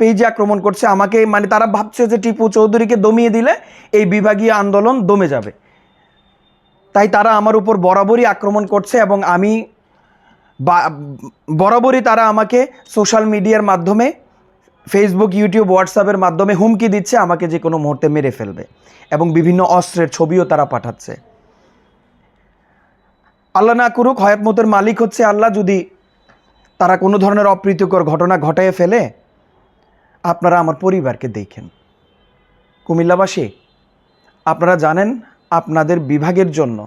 পেজে আক্রমণ করছে আমাকে, মানে তারা ভাবছে যে টিপু চৌধুরীকে দমিয়ে দিলে এই বিভাগীয় আন্দোলন দমে যাবে, তাই তারা আমার উপর বরাবরই আক্রমণ করছে এবং আমি বরাবরই তারা আমাকে সোশ্যাল মিডিয়ার মাধ্যমে, ফেসবুক, ইউটিউব, হোয়াটসঅ্যাপের মাধ্যমে হুমকি দিচ্ছে আমাকে যে কোনো মুহূর্তে মেরে ফেলবে এবং বিভিন্ন অস্ত্রের ছবিও তারা পাঠাচ্ছে। আল্লাহ না করুক, হয়াত মতের মালিক হচ্ছে আল্লাহ, যদি তারা কোনো ধরনের অপ্রীতিকর ঘটনা ঘটায় ফেলে, আপনারা আমার পরিবারকে দেখেন। কুমিল্লাবাসী, আপনারা জানেন আপনাদের বিভাগের জন্য,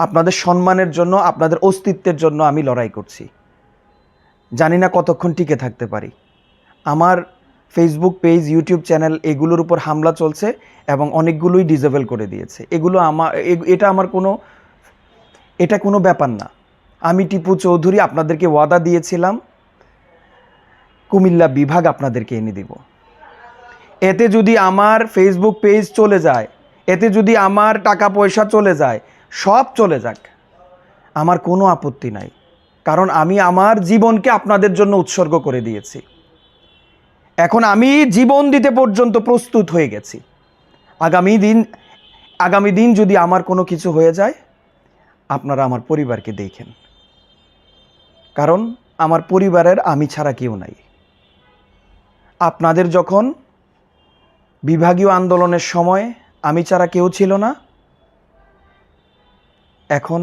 আপনাদের সম্মানের জন্য, আপনাদের অস্তিত্বের জন্য আমি লড়াই করছি। জানি না কতক্ষণ টিকে থাকতে পারি। আমার ফেসবুক পেজ, ইউটিউব চ্যানেল এগুলোর উপর হামলা চলছে এবং অনেকগুলোই ডিসেবল করে দিয়েছে। এগুলো এটা কোনো ব্যাপার না। আমি টিপু চৌধুরী আপনাদেরকে ওয়াদা দিয়েছিলাম কুমিল্লা বিভাগ আপনাদেরকে এনে দিব। এতে যদি আমার ফেসবুক পেজ চলে যায়, এতে যদি আমার টাকা পয়সা চলে যায়, সব চলে যাক, আমার কোনো আপত্তি নাই, কারণ আমি আমার জীবনকে আপনাদের জন্য উৎসর্গ করে দিয়েছি। এখন আমি জীবন দিতে পর্যন্ত প্রস্তুত হয়ে গেছি। আগামী দিন যদি আমার কোনো কিছু হয়ে যায়, আপনারা আমার পরিবারকে দেখেন, কারণ আমার পরিবারের আমি ছাড়া কেউ নাই। আপনাদের যখন বিভাগীয় আন্দোলনের সময় আমি ছাড়া কেউ ছিল না, এখন